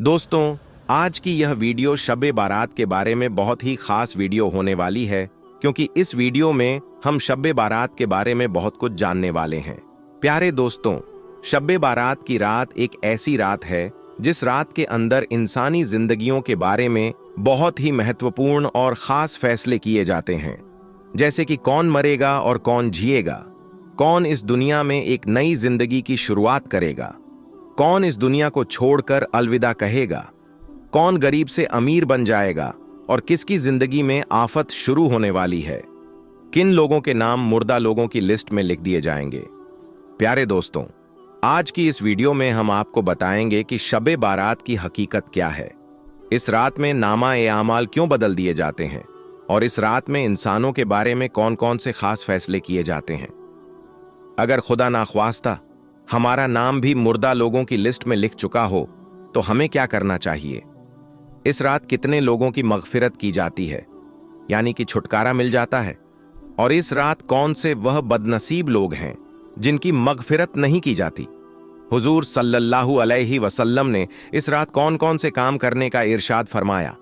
दोस्तों, आज की यह वीडियो शब बारात के बारे में बहुत ही खास वीडियो होने वाली है, क्योंकि इस वीडियो में हम शब बारात के बारे में बहुत कुछ जानने वाले हैं। प्यारे दोस्तों, शब बारात की रात एक ऐसी रात है जिस रात के अंदर इंसानी जिंदगियों के बारे में बहुत ही महत्वपूर्ण और खास फैसले किए जाते हैं, जैसे कि कौन मरेगा और कौन जिएगा, कौन इस दुनिया में एक नई जिंदगी की शुरुआत करेगा, कौन इस दुनिया को छोड़कर अलविदा कहेगा, कौन गरीब से अमीर बन जाएगा और किसकी जिंदगी में आफत शुरू होने वाली है, किन लोगों के नाम मुर्दा लोगों की लिस्ट में लिख दिए जाएंगे। प्यारे दोस्तों, आज की इस वीडियो में हम आपको बताएंगे कि शब बारात की हकीकत क्या है, इस रात में नामा-ए-आमाल क्यों बदल दिए जाते हैं और इस रात में इंसानों के बारे में कौन कौन से खास फैसले किए जाते हैं। अगर खुदा नाख्वास्ता हमारा नाम भी मुर्दा लोगों की लिस्ट में लिख चुका हो तो हमें क्या करना चाहिए। इस रात कितने लोगों की मगफिरत की जाती है, यानी कि छुटकारा मिल जाता है, और इस रात कौन से वह बदनसीब लोग हैं जिनकी मगफिरत नहीं की जाती। हुजूर सल्लल्लाहु अलैहि वसल्लम ने इस रात कौन कौन से काम करने का इरशाद फरमाया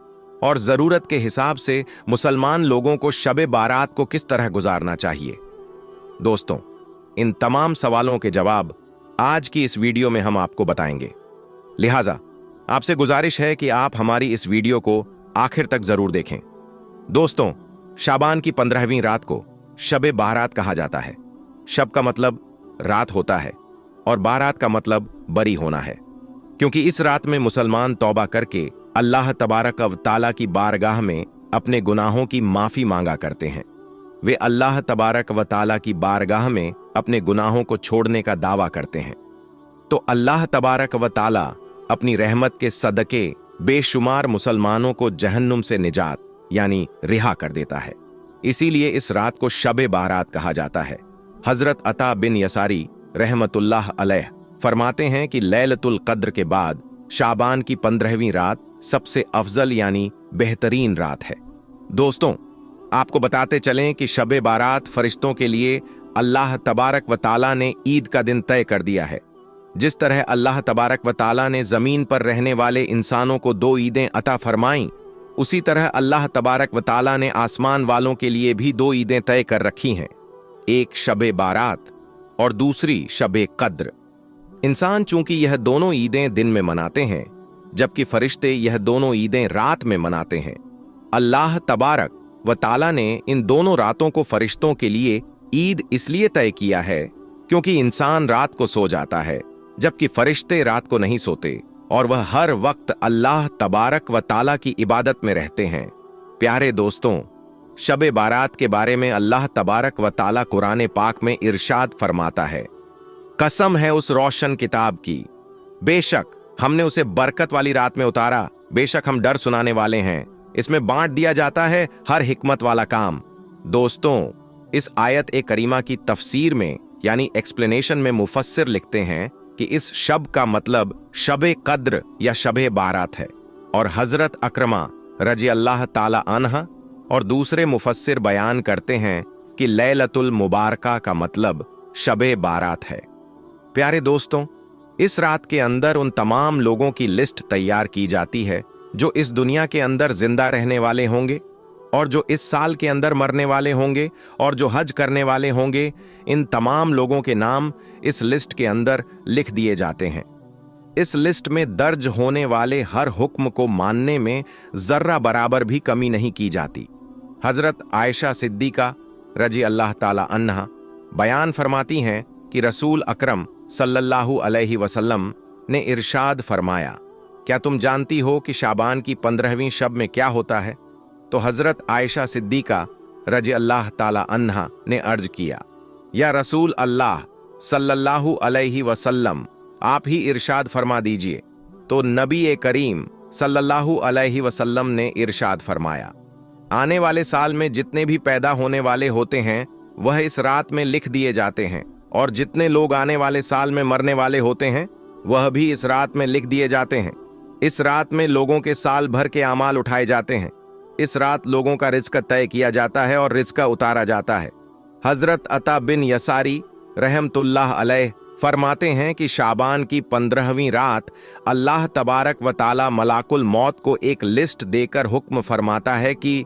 और जरूरत के हिसाब से मुसलमान लोगों को शब बारात को किस तरह गुजारना चाहिए। दोस्तों, इन तमाम सवालों के जवाब आज की इस वीडियो में हम आपको बताएंगे। लिहाजा आपसे गुजारिश है कि आप हमारी इस वीडियो को आखिर तक जरूर देखें। दोस्तों, शाबान की 15वीं रात को शब बारात कहा जाता है। शब का मतलब रात होता है और बारात का मतलब बरी होना है, क्योंकि इस रात में मुसलमान तौबा करके अल्लाह तबारक व ताला की बारगाह में अपने गुनाहों की माफी मांगा करते हैं। वे अल्लाह तबारक व ताला की बारगाह में अपने गुनाहों को छोड़ने का दावा करते हैं, तो अल्लाह तबारक व ताला अपनी रहमत के सदके बेशुमार मुसलमानों को जहन्नुम से निजात यानी रिहा कर देता है। इसीलिए इस रात को शब बारात कहा जाता है। हजरत अता बिन यसारी रहमतुल्लाह अलैह फरमाते हैं कि लैलतुल कद्र के बाद शाबान की 15वीं रात सबसे अफजल यानी बेहतरीन रात है। दोस्तों, आपको बताते चलें कि शब बारात फरिश्तों के लिए अल्लाह तबारक व ताला ने ईद का दिन तय कर दिया है। जिस तरह अल्लाह तबारक व ताला ने जमीन पर रहने वाले इंसानों को 2 ईदें अता फरमाईं, उसी तरह अल्लाह तबारक व ताला ने आसमान वालों के लिए भी 2 ईदें तय कर रखी हैं, एक शब बारात और दूसरी शब कद्र। इंसान चूंकि यह दोनों ईदें दिन में मनाते हैं, जबकि फरिश्ते यह दोनों ईदें रात में मनाते हैं। अल्लाह तबारक व ताला ने इन दोनों रातों को फरिश्तों के लिए ईद इसलिए तय किया है क्योंकि इंसान रात को सो जाता है, जबकि फरिश्ते रात को नहीं सोते और वह हर वक्त अल्लाह तबारक व ताला की इबादत में रहते हैं। प्यारे दोस्तों, शब बारात के बारे में अल्लाह तबारक व ताला कुरान पाक में इरशाद फरमाता है, कसम है उस रोशन किताब की, बेशक हमने उसे बरकत वाली रात में उतारा, बेशक हम डर सुनाने वाले हैं, इसमें बांट दिया जाता है हर हिकमत वाला काम। दोस्तों, इस आयत ए करीमा की तफसीर में यानी एक्सप्लेनेशन में मुफस्सिर लिखते हैं कि इस शब का मतलब शब कद्र या शब बारात है, और हजरत अकरमा रजी अल्लाह ताला अन्हा और दूसरे मुफस्सिर बयान करते हैं कि लैलतुल मुबारका का मतलब शब बारात है। प्यारे दोस्तों, इस रात के अंदर उन तमाम लोगों की लिस्ट तैयार की जाती है जो इस दुनिया के अंदर जिंदा रहने वाले होंगे और जो इस साल के अंदर मरने वाले होंगे और जो हज करने वाले होंगे। इन तमाम लोगों के नाम इस लिस्ट के अंदर लिख दिए जाते हैं। इस लिस्ट में दर्ज होने वाले हर हुक्म को मानने में जर्रा बराबर भी कमी नहीं की जाती। हजरत आयशा सिद्दीका रजी अल्लाह ताला अन्हा बयान फरमाती हैं कि रसूल अकरम सल्लल्लाहु अलैहि वसल्लम ने इरशाद फरमाया, क्या तुम जानती हो कि शाबान की 15वीं शब में क्या होता है? तो हजरत आयशा सिद्दीका रजी अल्लाह ताला अन्हा ने अर्ज किया, या रसूल अल्लाह सल्लल्लाहु अलैहि वसल्लम, आप ही इरशाद फरमा दीजिए। तो नबी करीम सल्लल्लाहु अलैहि वसल्लम ने इरशाद फरमाया, आने वाले साल में जितने भी पैदा होने वाले होते हैं वह इस रात में लिख दिए जाते हैं, और जितने लोग आने वाले साल में मरने वाले होते हैं वह भी इस रात में लिख दिए जाते हैं। इस रात में लोगों के साल भर के अमाल उठाए जाते हैं। इस रात लोगों का रिज्क तय किया जाता है और रिज्क उतारा जाता है। हजरत अता बिन यसारी रहमतुल्लाह अलैह फरमाते हैं कि शाबान की 15वीं रात अल्लाह तबारक व ताला मलाकुल मौत को एक लिस्ट देकर हुक्म फरमाता है कि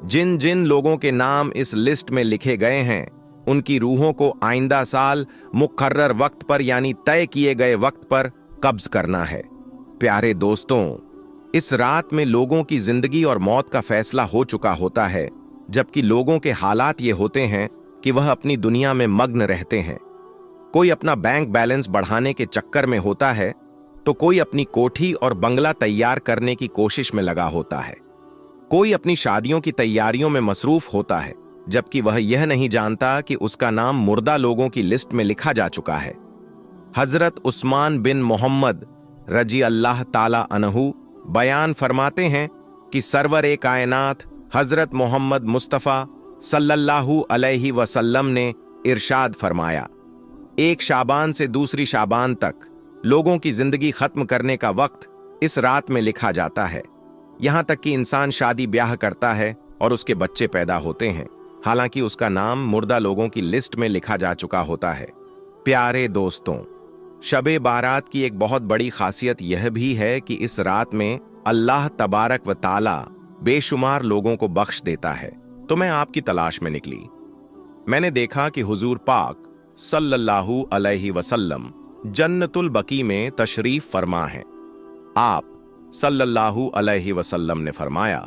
जिन जिन लोगों के नाम इस लिस्ट में लिखे गए हैं उनकी रूहों को आइंदा साल मुकर्रर वक्त पर यानी तय किए गए वक्त पर कब्ज करना है। प्यारे दोस्तों, इस रात में लोगों की जिंदगी और मौत का फैसला हो चुका होता है, जबकि लोगों के हालात ये होते हैं कि वह अपनी दुनिया में मग्न रहते हैं। कोई अपना बैंक बैलेंस बढ़ाने के चक्कर में होता है तो कोई अपनी कोठी और बंगला तैयार करने की कोशिश में लगा होता है। कोई अपनी शादियों की तैयारियों में मसरूफ होता है, जबकि वह यह नहीं जानता कि उसका नाम मुर्दा लोगों की लिस्ट में लिखा जा चुका है। हजरत उस्मान बिन मोहम्मद रजी अल्लाह ताला अन्हु बयान फरमाते हैं कि सरवर कायनात हजरत मोहम्मद मुस्तफ़ा सल्लल्लाहु अलैहि वसल्लम ने इरशाद फरमाया, एक शाबान से दूसरी शाबान तक लोगों की जिंदगी खत्म करने का वक्त इस रात में लिखा जाता है। यहां तक कि इंसान शादी ब्याह करता है और उसके बच्चे पैदा होते हैं, हालांकि उसका नाम मुर्दा लोगों की लिस्ट में लिखा जा चुका होता है। प्यारे दोस्तों, शबे बारात की एक बहुत बड़ी खासियत यह भी है कि इस रात में अल्लाह तबारक व ताला बेशुमार लोगों को बख्श देता है। तो मैं आपकी तलाश में निकली। मैंने देखा कि हुजूर पाक सल्लल्लाहु अलैहि वसल्लम जन्नतुल बकी में तशरीफ फरमा है। आप सल्लल्लाहु अलैहि वसल्लम ने फरमाया,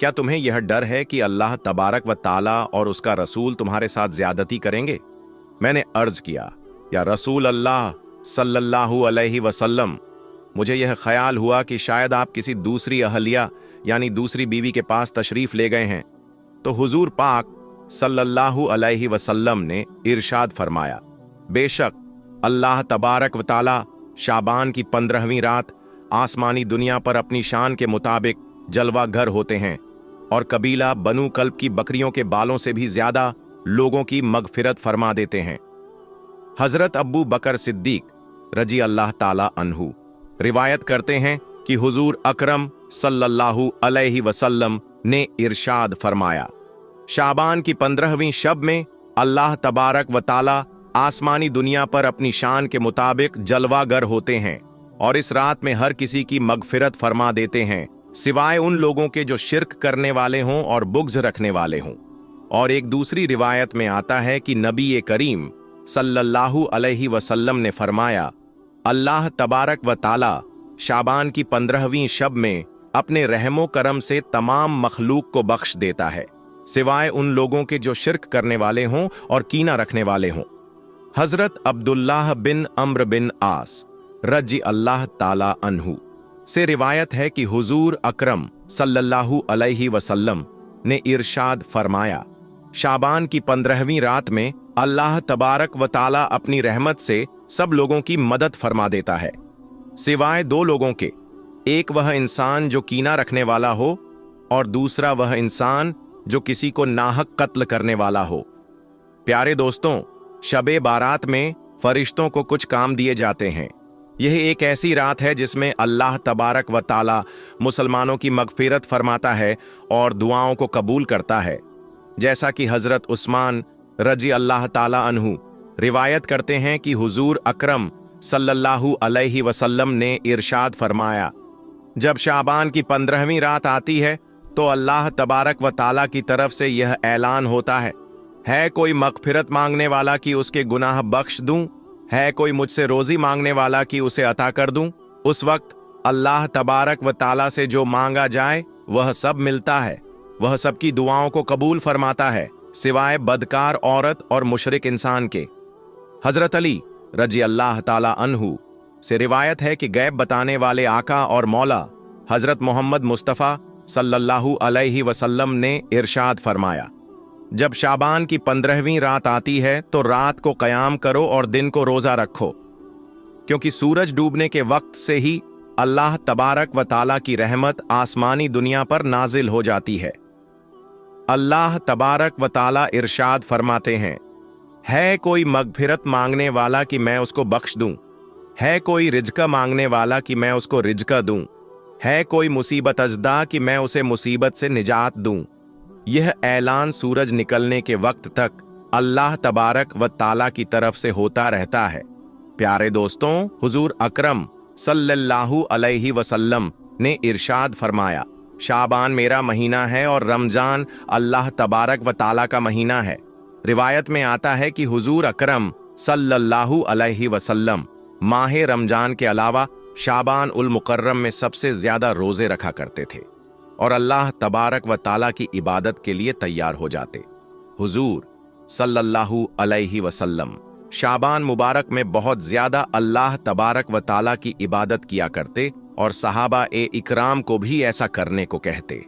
क्या तुम्हें यह डर है कि अल्लाह तबारक व ताला और उसका रसूल तुम्हारे साथ ज्यादती करेंगे? मैंने अर्ज किया, या रसूल अल्लाह सल्लल्लाहु अलैहि वसल्लम, मुझे यह ख्याल हुआ कि शायद आप किसी दूसरी अहलिया यानी दूसरी बीवी के पास तशरीफ ले गए हैं। तो हुजूर पाक सल्लल्लाहु अलैहि वसल्लम ने इरशाद फरमाया, बेशक अल्लाह तबारक व ताला शाबान की 15वीं रात आसमानी दुनिया पर अपनी शान के मुताबिक जलवा घर होते हैं और कबीला बनु कल्ब की बकरियों के बालों से भी ज्यादा लोगों की मगफिरत फरमा देते हैं। हजरत अब्बू बकर सिद्दीक रजी अल्लाह ताला अन्हु रिवायत करते हैं कि हुजूर अकरम सल्लल्लाहु अलैहि वसल्लम ने इरशाद फरमाया, शाबान की 15वीं शब में अल्लाह तबारक व ताला आसमानी दुनिया पर अपनी शान के मुताबिक जलवागर होते हैं और इस रात में हर किसी की मगफिरत फरमा देते हैं, सिवाय उन लोगों के जो शिर्क करने वाले हों और बुग़्ज़ रखने वाले हों। और एक दूसरी रिवायत में आता है कि नबी करीम सल्लल्लाहु अलैहि वसल्लम ने फरमाया, अल्लाह तबारक व ताला शाबान की 15वीं शब में अपने रहमो करम से तमाम मखलूक को बख्श देता है, सिवाय उन लोगों के जो शिर्क करने वाले हों और कीना रखने वाले हों। हजरत अब्दुल्लाह बिन अम्र बिन आस रजी अल्लाह ताला अन्हु से रिवायत है कि हुजूर अकरम सल्लल्लाहु अलैहि वसल्लम ने इरशाद फरमाया, शाबान की 15वीं रात में अल्लाह तबारक व ताला अपनी रहमत से सब लोगों की मदद फरमा देता है, सिवाय दो लोगों के, एक वह इंसान जो कीना रखने वाला हो और दूसरा वह इंसान जो किसी को नाहक कत्ल करने वाला हो। प्यारे दोस्तों, शबे बारात में फरिश्तों को कुछ काम दिए जाते हैं। यह एक ऐसी रात है जिसमें अल्लाह तबारक व ताला मुसलमानों की मगफिरत फरमाता है और दुआओं को कबूल करता है, जैसा कि हजरत उस्मान रजी अल्लाह ताला अन्हु रिवायत करते हैं कि हुजूर अकरम सल्लल्लाहु अलैहि वसल्लम ने इरशाद फरमाया, जब शाबान की 15वीं रात आती है तो अल्लाह तबारक व ताला की तरफ से यह ऐलान होता है कोई मगफिरत मांगने वाला कि उसके गुनाह बख्श दूं? है कोई मुझसे रोजी मांगने वाला कि उसे अता कर दूं? उस वक्त अल्लाह तबारक व ताला से जो मांगा जाए वह सब मिलता है। वह सबकी दुआओं को कबूल फरमाता है, सिवाय बदकार औरत और मुशरिक इंसान के। हजरत अली रजी अल्लाह ताला अन्हु से रिवायत है कि गैब बताने वाले आका और मौला हजरत मोहम्मद मुस्तफ़ा सल्लल्लाहु अलैहि वसल्लम ने इरशाद फरमाया, जब शाबान की 15वीं रात आती है तो रात को क़याम करो और दिन को रोजा रखो, क्योंकि सूरज डूबने के वक्त से ही अल्लाह तबारक व ताला की रहमत आसमानी दुनिया पर नाजिल हो जाती है। अल्लाह तबारक व ताला इरशाद फरमाते हैं, है कोई मगफिरत मांगने वाला कि मैं उसको बख्श दूं? है कोई रिज़्क़ मांगने वाला कि मैं उसको रिज़्क़ दूं? है कोई मुसीबत अज़दा कि मैं उसे मुसीबत से निजात दूं? यह ऐलान सूरज निकलने के वक्त तक अल्लाह तबारक व ताला की तरफ से होता रहता है। प्यारे दोस्तों, हुजूर अकरम सल्लल्लाहु अलैहि वसल्लम ने इरशाद फरमाया, शाबान मेरा महीना है और रमजान अल्लाह तबारक व ताला का महीना है। रिवायत में आता है कि हुजूर अकरम सल्लल्लाहु अलैहि वसल्लम माह रमजान के अलावा शाबान उल मुकर्रम में सबसे ज्यादा रोजे रखा करते थे और अल्लाह तबारक व ताला की इबादत के लिए तैयार हो जाते। हुजूर सल्लल्लाहु अलैहि वसल्लम शाबान मुबारक में बहुत ज्यादा अल्लाह तबारक व ताला की इबादत किया करते और सहाबा ए इकराम को भी ऐसा करने को कहते।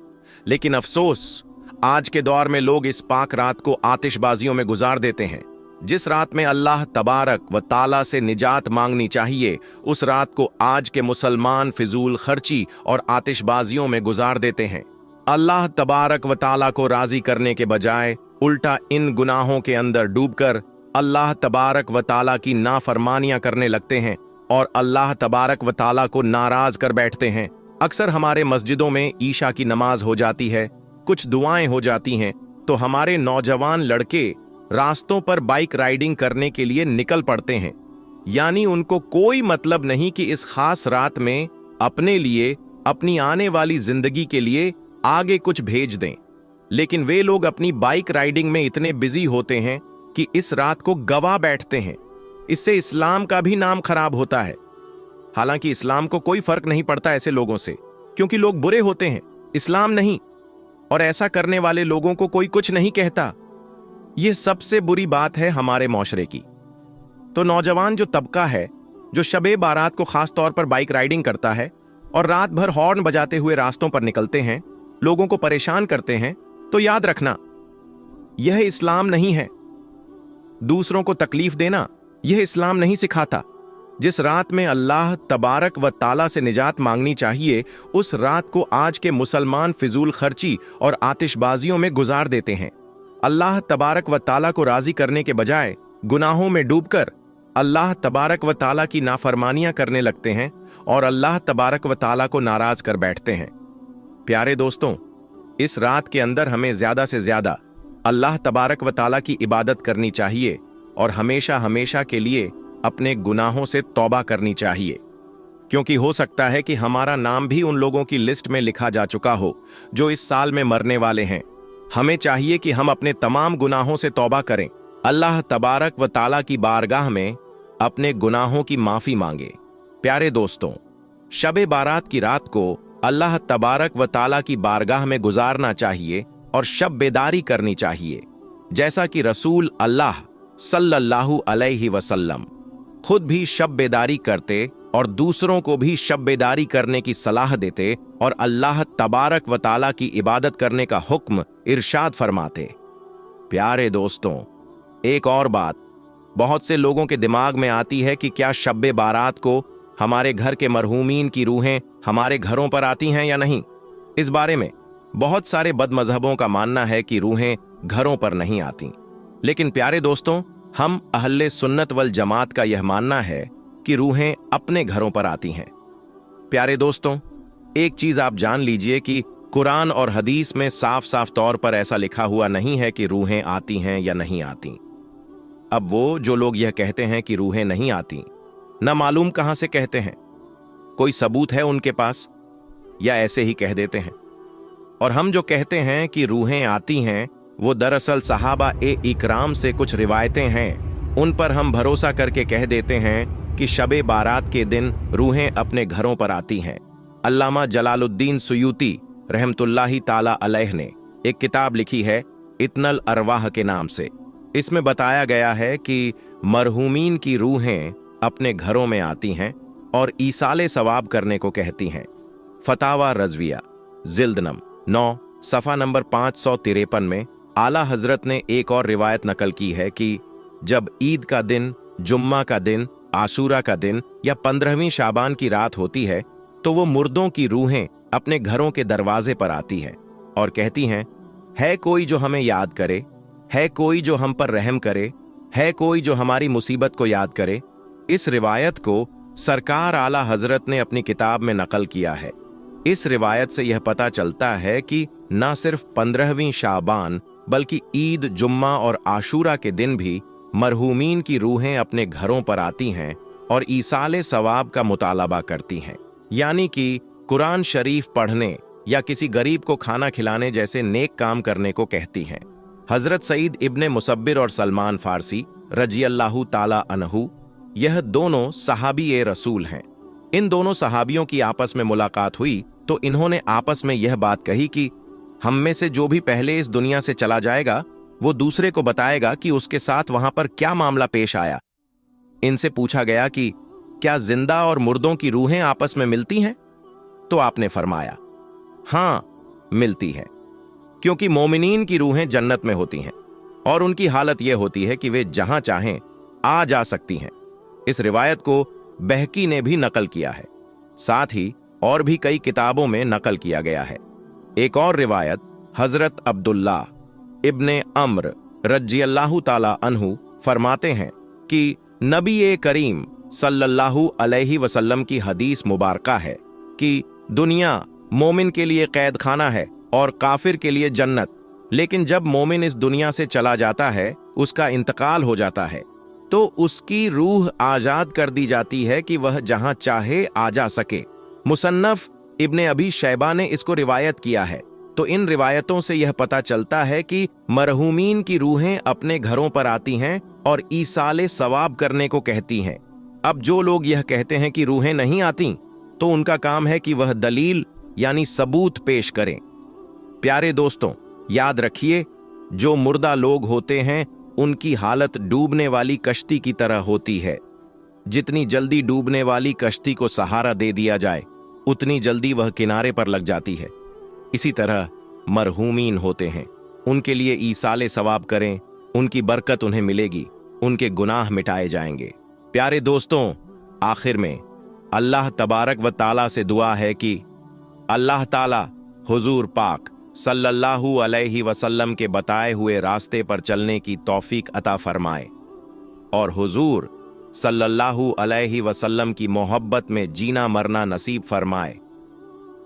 लेकिन अफसोस, आज के दौर में लोग इस पाक रात को आतिशबाजियों में गुजार देते हैं। जिस रात में अल्लाह तबारक व ताला से निजात मांगनी चाहिए, उस रात को आज के मुसलमान फिजूल खर्ची और आतिशबाजियों में गुजार देते हैं। अल्लाह तबारक व ताला को राजी करने के बजाय उल्टा इन गुनाहों के अंदर डूबकर अल्लाह तबारक व ताला की नाफरमानियां करने लगते हैं और अल्लाह तबारक व ताला को नाराज कर बैठते हैं। अक्सर हमारे मस्जिदों में ईशा की नमाज हो जाती है, कुछ दुआएं हो जाती हैं, तो हमारे नौजवान लड़के रास्तों पर बाइक राइडिंग करने के लिए निकल पड़ते हैं। यानी उनको कोई मतलब नहीं कि इस खास रात में अपने लिए, अपनी आने वाली जिंदगी के लिए आगे कुछ भेज दें। लेकिन वे लोग अपनी बाइक राइडिंग में इतने बिजी होते हैं कि इस रात को गवा बैठते हैं। इससे इस्लाम का भी नाम खराब होता है। हालांकि इस्लाम को कोई फर्क नहीं पड़ता ऐसे लोगों से, क्योंकि लोग बुरे होते हैं, इस्लाम नहीं, और ऐसा करने वाले लोगों को कोई कुछ नहीं कहता। यह सबसे बुरी बात है हमारे माशरे की। तो नौजवान जो तबका है, जो शबे बारात को खास तौर पर बाइक राइडिंग करता है और रात भर हॉर्न बजाते हुए रास्तों पर निकलते हैं, लोगों को परेशान करते हैं, तो याद रखना, यह इस्लाम नहीं है। दूसरों को तकलीफ देना यह इस्लाम नहीं सिखाता। जिस रात में अल्लाह तबारक व ताला से निजात मांगनी चाहिए, उस रात को आज के मुसलमान फिजूल खर्ची और आतिशबाजियों में गुजार देते हैं। अल्लाह तबारक व ताला को राजी करने के बजाय गुनाहों में डूबकर अल्लाह तबारक व ताला की नाफरमानियां करने लगते हैं और अल्लाह तबारक व ताला को नाराज कर बैठते हैं। प्यारे दोस्तों, इस रात के अंदर हमें ज्यादा से ज्यादा अल्लाह तबारक व ताला की इबादत करनी चाहिए और हमेशा हमेशा के लिए अपने गुनाहों से तौबा करनी चाहिए, क्योंकि हो सकता है कि हमारा नाम भी उन लोगों की लिस्ट में लिखा जा चुका हो जो इस साल में मरने वाले हैं। हमें चाहिए कि हम अपने तमाम गुनाहों से तौबा करें, अल्लाह तबारक व ताला की बारगाह में अपने गुनाहों की माफी मांगे। प्यारे दोस्तों, शबे बारात की रात को अल्लाह तबारक व ताला की बारगाह में गुजारना चाहिए और शब बेदारी करनी चाहिए, जैसा कि रसूल अल्लाह सल्लल्लाहु अलैहि वसल्लम खुद भी शब बेदारी करते और दूसरों को भी शब बेदारी करने की सलाह देते और अल्लाह तबारक व ताला की इबादत करने का हुक्म इरशाद फरमाते। प्यारे दोस्तों, एक और बात बहुत से लोगों के दिमाग में आती है कि क्या शब बारात को हमारे घर के मरहूमीन की रूहें हमारे घरों पर आती हैं या नहीं। इस बारे में बहुत सारे बदमजहबों का मानना है कि रूहें घरों पर नहीं आती, लेकिन प्यारे दोस्तों, हम अहले सुन्नत वल जमात का यह मानना है कि रूहें अपने घरों पर आती हैं। प्यारे दोस्तों, एक चीज आप जान लीजिए कि कुरान और हदीस में साफ साफ तौर पर ऐसा लिखा हुआ नहीं है कि रूहें आती हैं या नहीं आती। अब वो जो लोग यह कहते हैं कि रूहें नहीं आती, न मालूम कहां से कहते हैं, कोई सबूत है उनके पास या ऐसे ही कह देते हैं। और हम जो कहते हैं कि रूहें आती हैं, वो दरअसल सहाबा ए इकराम से कुछ रिवायतें हैं, उन पर हम भरोसा करके कह देते हैं कि शबे बारात के दिन रूहें अपने घरों पर आती हैं। अल्लामा जलालुद्दीन सुयूती रहमतुल्लाही ताला अलैह ने एक किताब लिखी है इत्नल अरवाह के नाम से। इसमें बताया गया है कि मरहूमीन की रूहें अपने घरों में आती हैं और ईसाले सवाब करने को कहती हैं। फतावा रजविया जिल्द नम 9 सफ़ा नंबर 553 में आला हजरत ने एक और रिवायत नकल की है कि जब ईद का दिन, जुम्मा का दिन, आशूरा का दिन या 15वीं शाबान की रात होती है, तो वो मुर्दों की रूहें अपने घरों के दरवाजे पर आती हैं और कहती हैं, है कोई जो हमें याद करे, है कोई जो हम पर रहम करे, है कोई जो हमारी मुसीबत को याद करे। इस रिवायत को सरकार आला हजरत ने अपनी किताब में नकल किया है। इस रिवायत से यह पता चलता है कि न सिर्फ 15वीं शाबान बल्कि ईद, जुम्मा और आशूरा के दिन भी मरहूमीन की रूहें अपने घरों पर आती हैं और ईसाले सवाब का मुतालबा करती हैं, यानी कि कुरान शरीफ पढ़ने या किसी गरीब को खाना खिलाने जैसे नेक काम करने को कहती हैं। हजरत सईद इब्ने मुसब्बिर और सलमान फारसी रज़ियल्लाहु ताला अन्हु, यह दोनों सहाबी रसूल हैं। इन दोनों सहाबियों की आपस में मुलाकात हुई तो इन्होंने आपस में यह बात कही कि हम में से जो भी पहले इस दुनिया से चला जाएगा वो दूसरे को बताएगा कि उसके साथ वहां पर क्या मामला पेश आया। इनसे पूछा गया कि क्या जिंदा और मुर्दों की रूहें आपस में मिलती हैं? तो आपने फरमाया, हां, मिलती हैं, क्योंकि मोमिनीन की रूहें जन्नत में होती हैं और उनकी हालत यह होती है कि वे जहां चाहें आ जा सकती हैं। इस रिवायत को बहकी ने भी नकल किया है, साथ ही और भी कई किताबों में नकल किया गया है। एक और रिवायत हजरत अब्दुल्ला इब्ने अम्र रज़ियल्लाहु ताला अन्हु फरमाते हैं कि नबी करीम सल्लल्लाहु अलैहि वसल्लम की हदीस मुबारका है कि दुनिया मोमिन के लिए कैद खाना है और काफिर के लिए जन्नत, लेकिन जब मोमिन इस दुनिया से चला जाता है, उसका इंतकाल हो जाता है, तो उसकी रूह आजाद कर दी जाती है कि वह जहां चाहे आ जा सके। मुसन्नफ इब्ने अबी शैबा ने इसको रिवायत किया है। तो इन रिवायतों से यह पता चलता है कि मरहूमीन की रूहें अपने घरों पर आती हैं और ईसाले सवाब करने को कहती हैं। अब जो लोग यह कहते हैं कि रूहें नहीं आती, तो उनका काम है कि वह दलील यानी सबूत पेश करें। प्यारे दोस्तों, याद रखिए, जो मुर्दा लोग होते हैं उनकी हालत डूबने वाली कश्ती की तरह होती है। जितनी जल्दी डूबने वाली कश्ती को सहारा दे दिया जाए, उतनी जल्दी वह किनारे पर लग जाती है। इसी तरह मरहूमीन होते हैं, उनके लिए ईसाले सवाब करें, उनकी बरकत उन्हें मिलेगी, उनके गुनाह मिटाए जाएंगे। प्यारे दोस्तों, आखिर में अल्लाह तबारक व ताला से दुआ है कि अल्लाह ताला हुजूर पाक सल्लल्लाहु अलैहि वसल्लम के बताए हुए रास्ते पर चलने की तौफीक अता फरमाए और हुजूर सल्लल्लाहु अलैहि वसल्लम की मोहब्बत में जीना मरना नसीब फरमाए,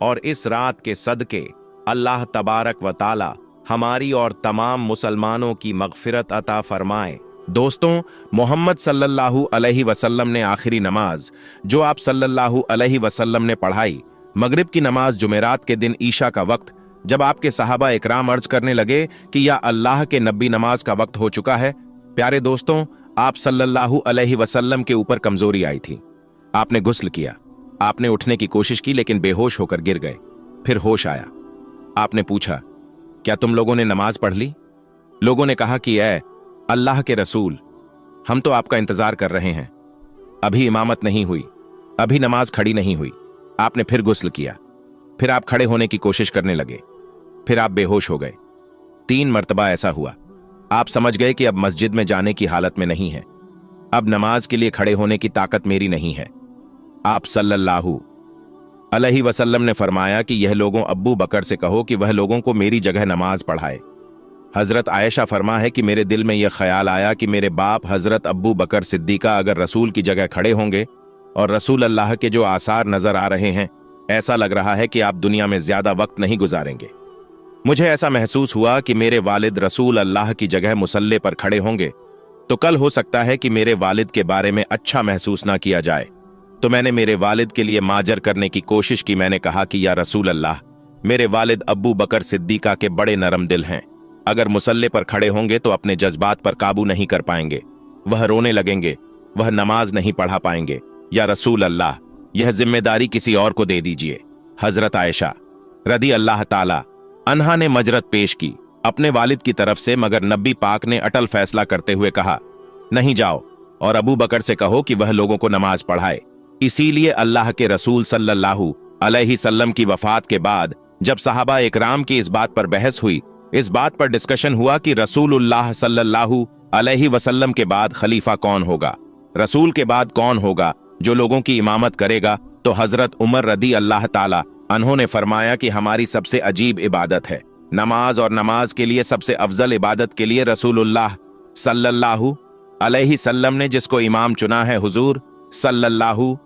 और इस रात के सदके अल्लाह तबारक व ताला हमारी और तमाम मुसलमानों की मगफिरत अता फरमाए। दोस्तों, मोहम्मद सल्लल्लाहु अलैहि वसल्लम ने आखिरी नमाज जो आप सल्लल्लाहु अलैहि वसल्लम ने पढ़ाई, मगरिब की नमाज जुमेरात के दिन ईशा का वक्त, जब आपके सहाबा इकराम अर्ज करने लगे कि या अल्लाह के नबी नमाज का वक्त हो चुका है। प्यारे दोस्तों, आप सल्लल्लाहु अलैहि वसल्लम के ऊपर कमजोरी आई थी। आपने गुस्ल किया, आपने उठने की कोशिश की लेकिन बेहोश होकर गिर गए। फिर होश आया। आपने पूछा, क्या तुम लोगों ने नमाज पढ़ ली? लोगों ने कहा कि ऐ अल्लाह के रसूल, हम तो आपका इंतजार कर रहे हैं, अभी इमामत नहीं हुई, अभी नमाज खड़ी नहीं हुई। आपने फिर गुस्ल किया, फिर आप खड़े होने की कोशिश करने लगे, फिर आप बेहोश हो गए। 3 मर्तबा ऐसा हुआ। आप समझ गए कि अब मस्जिद में जाने की हालत में नहीं है, अब नमाज के लिए खड़े होने की ताकत मेरी नहीं है। आप सल्लल्लाहु अलैहि वसल्लम ने फरमाया कि यह लोगों अब्बू बकर से कहो कि वह लोगों को मेरी जगह नमाज पढ़ाए। हजरत आयशा फरमा है कि मेरे दिल में यह ख्याल आया कि मेरे बाप हजरत अब्बू बकर सिद्दीका अगर रसूल की जगह खड़े होंगे और रसूल अल्लाह के जो आसार नजर आ रहे हैं, ऐसा लग रहा है कि आप दुनिया में ज्यादा वक्त नहीं गुजारेंगे। मुझे ऐसा महसूस हुआ कि मेरे वालिद रसूल अल्लाह की जगह मुसल्ले पर खड़े होंगे तो कल हो सकता है कि मेरे वालिद के बारे में अच्छा महसूस ना किया जाए। तो मैंने मेरे वालिद के लिए माजर करने की कोशिश की। मैंने कहा कि या रसूल अल्लाह, मेरे वालिद अब्बू बकर सिद्दीका के बड़े नरम दिल हैं, अगर मुसल्ले पर खड़े होंगे तो अपने जज्बात पर काबू नहीं कर पाएंगे, वह रोने लगेंगे, वह नमाज नहीं पढ़ा पाएंगे। या रसूल अल्लाह, यह जिम्मेदारी किसी और को दे दीजिए। हजरत आयशा रदी अल्लाह ताला अन्हा ने मजरत पेश की अपने वालिद की तरफ से, मगर नबी पाक ने अटल फैसला करते हुए कहा, नहीं जाओ और अबू बकर से कहो कि वह लोगों को नमाज पढ़ाए। इसीलिए अल्लाह के रसूल सल्लल्लाहु अलैहि वसल्लम की वफात के बाद जब सहाबा इकराम की इस बात पर बहस हुई, इस बात पर डिस्कशन हुआ कि रसूलुल्लाह सल्लल्लाहु अलैहि वसल्लम के बाद खलीफा कौन होगा, रसूल के बाद कौन होगा जो लोगों की इमामत करेगा, तो हजरत उमर रदी अल्लाह ताला उन्होंने फरमाया कि हमारी सबसे अजीब इबादत है नमाज, और नमाज के लिए सबसे अफजल इबादत के लिए रसूलुल्लाह सल्लल्लाहु अलैहि वसल्लम ने जिसको इमाम चुना है, हुजूर सल्लल्लाहु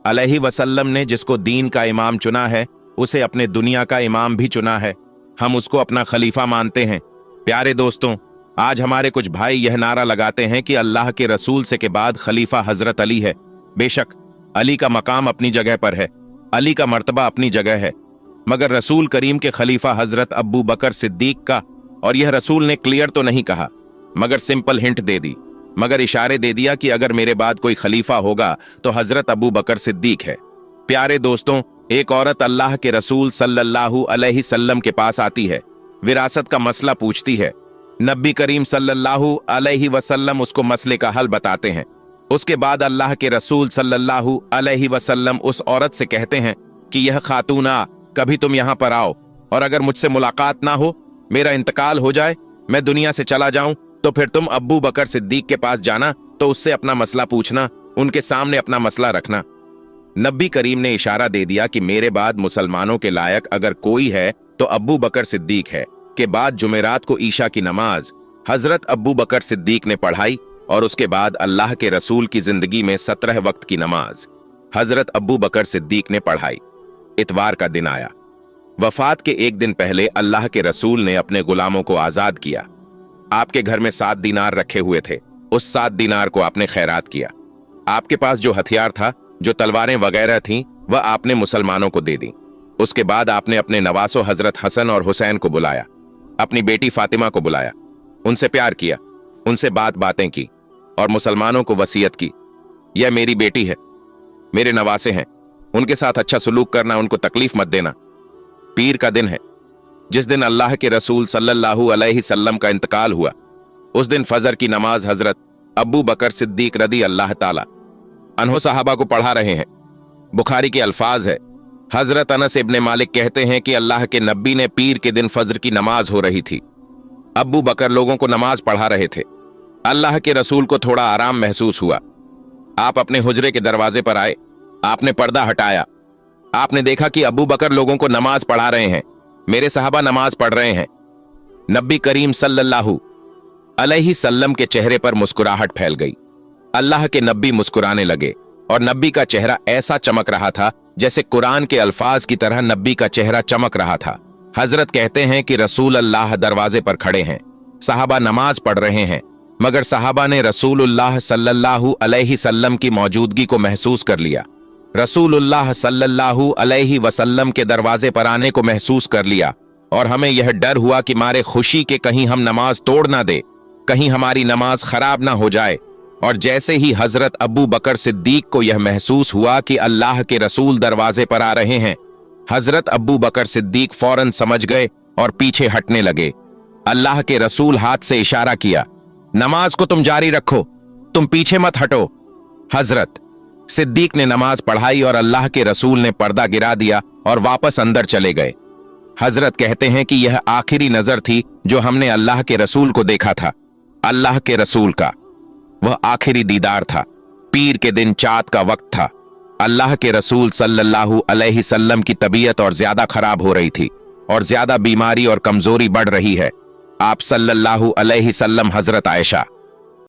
अलैहि वसल्लम ने जिसको दीन का इमाम चुना है, उसे अपने दुनिया का इमाम भी चुना है, हम उसको अपना खलीफा मानते हैं। प्यारे दोस्तों, आज हमारे कुछ भाई यह नारा लगाते हैं कि अल्लाह के रसूल से के बाद खलीफा हजरत अली है, बेशक अली का मकाम अपनी जगह पर है, अली का मर्तबा अपनी जगह है, मगर रसूल करीम के खलीफा हजरत अबू बकर सिद्दीक का, और यह रसूल ने क्लियर तो नहीं कहा मगर सिंपल हिंट दे दी, मगर इशारे दे दिया कि अगर मेरे बाद कोई खलीफा होगा तो हजरत अबू बकर सिद्दीक है। प्यारे दोस्तों, एक औरत अल्लाह के रसूल सल्लल्लाहु अलैहि वसल्लम के पास आती है, विरासत का मसला पूछती है। नबी करीम सल्लल्लाहु अलैहि वसल्लम उसको मसले का हल बताते हैं। उसके बाद अल्लाह के रसूल सल्लल्लाहु अलैहि वसल्लम उस औरत से कहते हैं कि यह खातूना, कभी तुम यहाँ पर आओ, और अगर मुझसे मुलाकात ना हो, मेरा इंतकाल हो जाए, मैं दुनिया से चला जाऊं, तो फिर तुम अब्बू बकर सिद्दीक के पास जाना, तो उससे अपना मसला पूछना, उनके सामने अपना मसला रखना। नबी करीम ने इशारा दे दिया कि मेरे बाद मुसलमानों के लायक अगर कोई है तो अब्बू बकर सिद्दीक है। के बाद जुमेरात को ईशा की नमाज हजरत अब्बू बकर सिद्दीक ने पढ़ाई, और उसके बाद अल्लाह के रसूल की जिंदगी में 17 वक्त की नमाज हजरत अब्बू बकर सिद्दीक ने पढ़ाई। इतवार का दिन आया। वफात के एक दिन पहले अल्लाह के रसूल ने अपने गुलामों को आजाद किया। आपके घर में 7 दीनार रखे हुए थे, उस 7 दीनार को आपने खैरात किया। आपके पास जो हथियार था, जो तलवारें वगैरह थीं, वह आपने मुसलमानों को दे दी। उसके बाद आपने अपने नवासों हजरत हसन और हुसैन को बुलाया, अपनी बेटी फातिमा को बुलाया, उनसे प्यार किया, उनसे बातें की, और मुसलमानों को वसीयत की, यह मेरी बेटी है, मेरे नवासे हैं, उनके साथ अच्छा सलूक करना, उनको तकलीफ मत देना। पीर का दिन है, जिस दिन अल्लाह के रसूल सल्लल्लाहु अलैहि वसल्लम का इंतकाल हुआ। उस दिन फजर की नमाज हजरत अब्बू बकर सिद्दीक रदी अल्लाह ताला अन्हो साहबा को पढ़ा रहे हैं। बुखारी के अल्फाज है, हजरत अनस इब्ने मालिक कहते हैं कि अल्लाह के नबी ने पीर के दिन फजर की नमाज हो रही थी। अब्बू बकर लोगों को नमाज पढ़ा रहे थे। अल्लाह के रसूल को थोड़ा आराम महसूस हुआ। आप अपने हुजरे के दरवाजे पर आए, आपने पर्दा हटाया, आपने देखा कि अब्बू बकर लोगों को नमाज पढ़ा रहे हैं, मेरे साहबा नमाज पढ़ रहे हैं। नबी करीम सल्लल्लाहु अलैहि वसल्लम के चेहरे पर मुस्कुराहट फैल गई। अल्लाह के नबी मुस्कुराने लगे, और नबी का चेहरा ऐसा चमक रहा था जैसे कुरान के अल्फाज की तरह नबी का चेहरा चमक रहा था। हजरत कहते हैं कि रसूल अल्लाह दरवाजे पर खड़े हैं, साहबा नमाज पढ़ रहे हैं, मगर साहबा ने रसूलुल्लाह सल्लल्लाहु अलैहि वसल्लम की मौजूदगी को महसूस कर लिया। रसूलुल्लाह सल्लल्लाहु अलैहि वसल्लम के दरवाजे पर आने को महसूस कर लिया, और हमें यह डर हुआ कि मारे खुशी के कहीं हम नमाज तोड़ ना दे, कहीं हमारी नमाज खराब ना हो जाए। और जैसे ही हजरत अब्बू बकर सिद्दीक को यह महसूस हुआ कि अल्लाह के रसूल दरवाजे पर आ रहे हैं, हजरत अब्बू बकर सिद्दीक फौरन समझ गए और पीछे हटने लगे। अल्लाह के रसूल हाथ से इशारा किया, नमाज को तुम जारी रखो, तुम पीछे मत हटो। हजरत सिद्दीक ने नमाज पढ़ाई और अल्लाह के रसूल ने पर्दा गिरा दिया और वापस अंदर चले गए। हजरत कहते हैं कि यह आखिरी नजर थी जो हमने अल्लाह के रसूल को देखा था। अल्लाह के रसूल का वह आखिरी दीदार था। पीर के दिन चाँद का वक्त था। अल्लाह के रसूल सल्लल्लाहु अलैहि वसल्लम की तबीयत और ज्यादा खराब हो रही थी, और ज्यादा बीमारी और कमजोरी बढ़ रही है। आप सल्लल्लाहु अलैहि वसल्लम हजरत आयशा